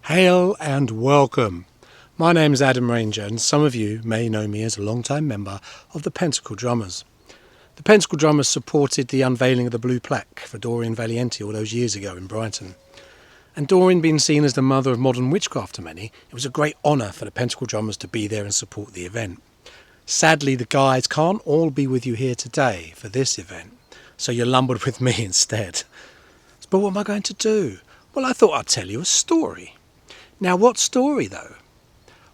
Hail and welcome. My name is AdamRanger, and some of you may know me as a long-time member of the Pentacle Drummers. The Pentacle Drummers supported the unveiling of the blue plaque for Doreen Valiente all those years ago in Brighton. And Doreen being seen as the mother of modern witchcraft to many, it was a great honour for the Pentacle Drummers to be there and support the event. Sadly, the guys can't all be with you here today for this event, so you're lumbered with me instead. But what am I going to do? Well, I thought I'd tell you a story. Now, what story though?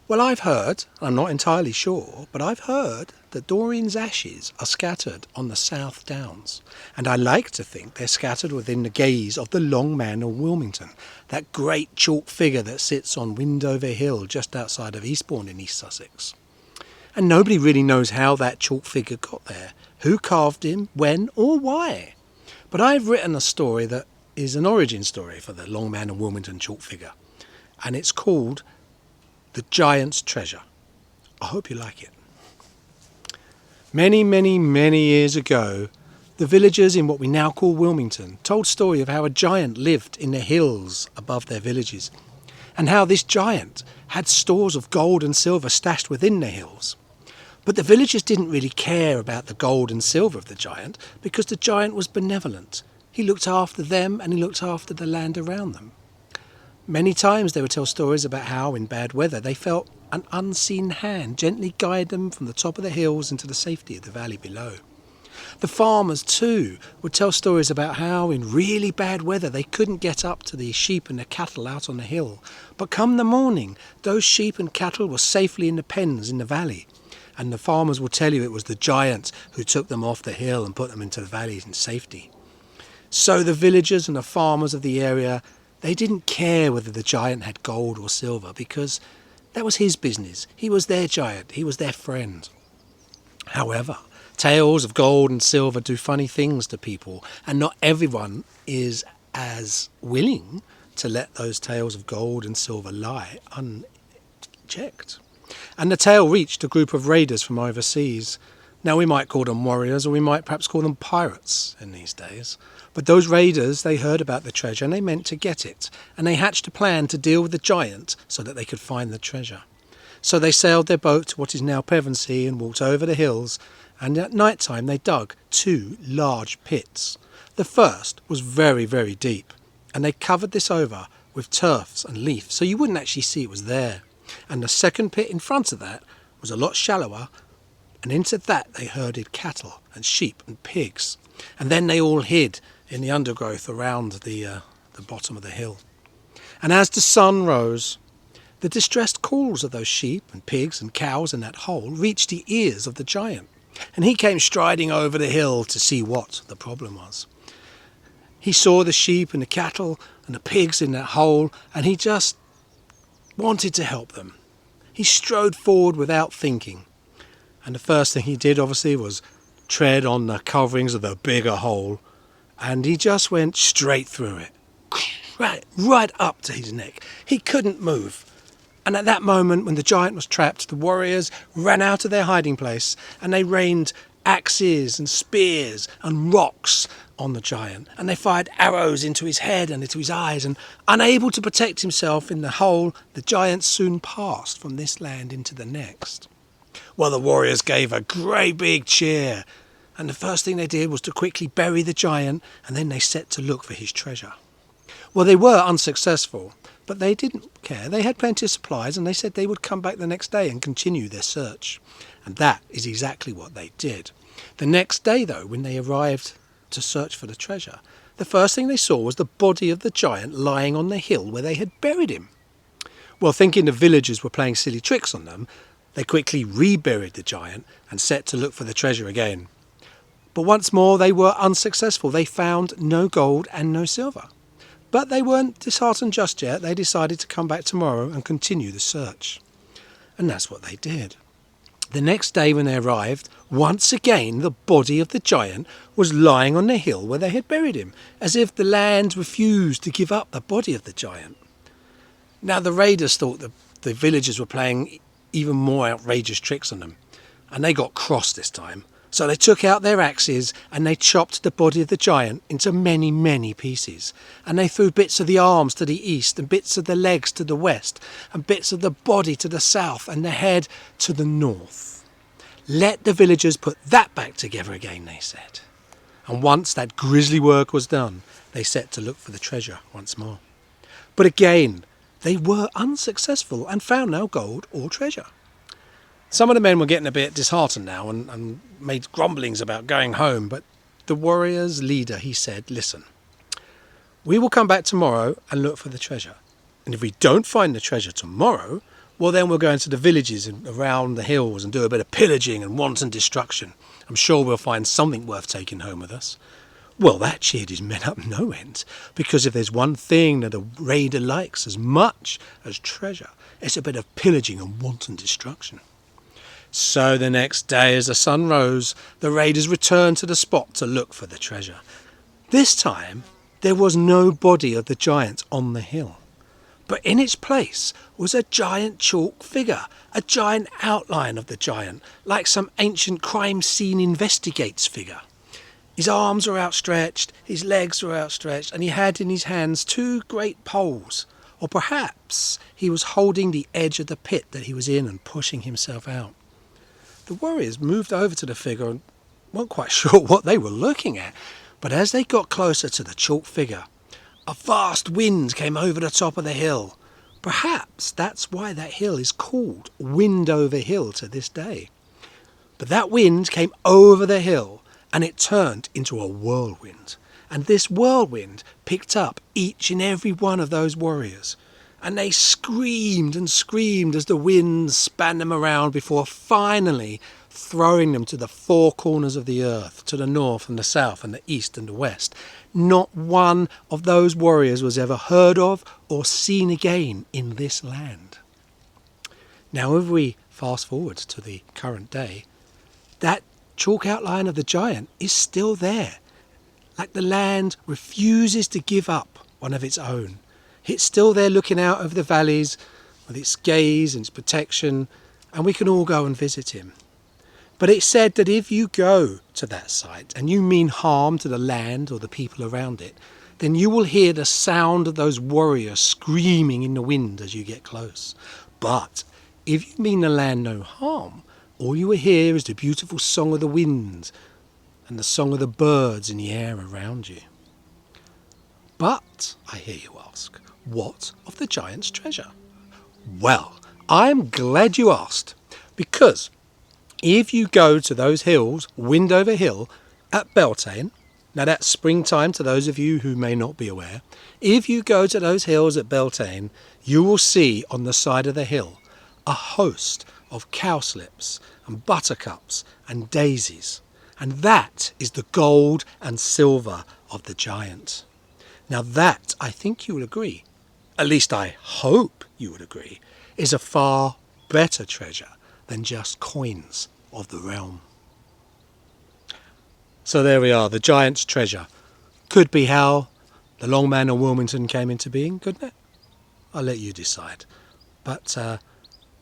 Well, I've heard, I'm not entirely sure, but I've heard that Doreen's ashes are scattered on the South Downs. And I like to think they're scattered within the gaze of the Long Man of Wilmington, that great chalk figure that sits on Windover Hill just outside of Eastbourne in East Sussex. And nobody really knows how that chalk figure got there, who carved him, when or why. But I've written a story that is an origin story for the Long Man of Wilmington chalk figure. And it's called The Giant's Treasure. I hope you like it. Many, many, many years ago, the villagers in what we now call Wilmington told a story of how a giant lived in the hills above their villages, and how this giant had stores of gold and silver stashed within the hills. But the villagers didn't really care about the gold and silver of the giant, because the giant was benevolent. He looked after them and he looked after the land around them. Many times they would tell stories about how, in bad weather, they felt an unseen hand gently guide them from the top of the hills into the safety of the valley below. The farmers, too, would tell stories about how, in really bad weather, they couldn't get up to the sheep and the cattle out on the hill. But come the morning, those sheep and cattle were safely in the pens in the valley. And the farmers would tell you it was the giant who took them off the hill and put them into the valley in safety. So the villagers and the farmers of the area, they didn't care whether the giant had gold or silver, because that was his business. He was their giant. He was their friend. However, tales of gold and silver do funny things to people, and not everyone is as willing to let those tales of gold and silver lie unchecked. And the tale reached a group of raiders from overseas. Now, we might call them warriors, or we might perhaps call them pirates in these days. But those raiders, they heard about the treasure and they meant to get it. And they hatched a plan to deal with the giant so that they could find the treasure. So they sailed their boat to what is now Pevensey and walked over the hills. And at night time they dug 2 large pits. The first was very, very deep. And they covered this over with turfs and leaf, so you wouldn't actually see it was there. And the second pit in front of that was a lot shallower. And into that they herded cattle and sheep and pigs. And then they all hid in the undergrowth around the bottom of the hill. And as the sun rose, the distressed calls of those sheep and pigs and cows in that hole reached the ears of the giant. And he came striding over the hill to see what the problem was. He saw the sheep and the cattle and the pigs in that hole, and he just wanted to help them. He strode forward without thinking. And the first thing he did, obviously, was tread on the coverings of the bigger hole, and he just went straight through it, right up to his neck. He couldn't move. And at that moment, when the giant was trapped, the warriors ran out of their hiding place, and they rained axes and spears and rocks on the giant, and they fired arrows into his head and into his eyes, and unable to protect himself in the hole, the giant soon passed from this land into the next. Well, the warriors gave a great big cheer, and the first thing they did was to quickly bury the giant, and then they set to look for his treasure. Well, they were unsuccessful, but they didn't care. They had plenty of supplies, and they said they would come back the next day and continue their search. And that is exactly what they did. The next day, though, when they arrived to search for the treasure, the first thing they saw was the body of the giant lying on the hill where they had buried him. Well, thinking the villagers were playing silly tricks on them, they quickly reburied the giant and set to look for the treasure again. But once more they were unsuccessful. They found no gold and no silver. But they weren't disheartened just yet. They decided to come back tomorrow and continue the search. And that's what they did. The next day when they arrived, once again the body of the giant was lying on the hill where they had buried him, as if the land refused to give up the body of the giant. Now the raiders thought that the villagers were playing even more outrageous tricks on them, and they got cross this time. So they took out their axes and they chopped the body of the giant into many, many pieces. And they threw bits of the arms to the east and bits of the legs to the west and bits of the body to the south and the head to the north. Let the villagers put that back together again, they said. And once that grisly work was done, they set to look for the treasure once more. But again, they were unsuccessful and found no gold or treasure. Some of the men were getting a bit disheartened now and made grumblings about going home, but the warriors' leader, he said, listen, we will come back tomorrow and look for the treasure. And if we don't find the treasure tomorrow, well, then we'll go into the villages and around the hills and do a bit of pillaging and wanton destruction. I'm sure we'll find something worth taking home with us. Well, that cheered his men up no end, because if there's one thing that a raider likes as much as treasure, it's a bit of pillaging and wanton destruction. So the next day, as the sun rose, the raiders returned to the spot to look for the treasure. This time, there was no body of the giant on the hill. But in its place was a giant chalk figure, a giant outline of the giant, like some ancient crime scene investigates figure. His arms were outstretched, his legs were outstretched, and he had in his hands 2 great poles. Or perhaps he was holding the edge of the pit that he was in and pushing himself out. The warriors moved over to the figure and weren't quite sure what they were looking at. But as they got closer to the chalk figure, a vast wind came over the top of the hill. Perhaps that's why that hill is called Wind Over Hill to this day. But that wind came over the hill and it turned into a whirlwind. And this whirlwind picked up each and every one of those warriors. And they screamed and screamed as the wind span them around before finally throwing them to the 4 corners of the earth, to the north and the south and the east and the west. Not one of those warriors was ever heard of or seen again in this land. Now, if we fast forward to the current day, that chalk outline of the giant is still there. Like the land refuses to give up one of its own. It's still there looking out over the valleys with its gaze and its protection, and we can all go and visit him. But it's said that if you go to that site and you mean harm to the land or the people around it, then you will hear the sound of those warriors screaming in the wind as you get close. But if you mean the land no harm, all you will hear is the beautiful song of the wind and the song of the birds in the air around you. But, I hear you ask, what of the giant's treasure? Well, I'm glad you asked, because if you go to those hills, Wind Over Hill, at Beltane, now that's springtime to those of you who may not be aware, if you go to those hills at Beltane, you will see on the side of the hill a host of cowslips and buttercups and daisies, and that is the gold and silver of the giant. Now that, I think you will agree, at least I hope you would agree, is a far better treasure than just coins of the realm. So there we are, the giant's treasure. Could be how the Long Man of Wilmington came into being, couldn't it? I'll let you decide. But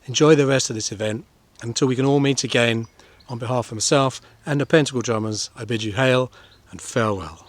enjoy the rest of this event. Until we can all meet again, on behalf of myself and the Pentacle Drummers, I bid you hail and farewell.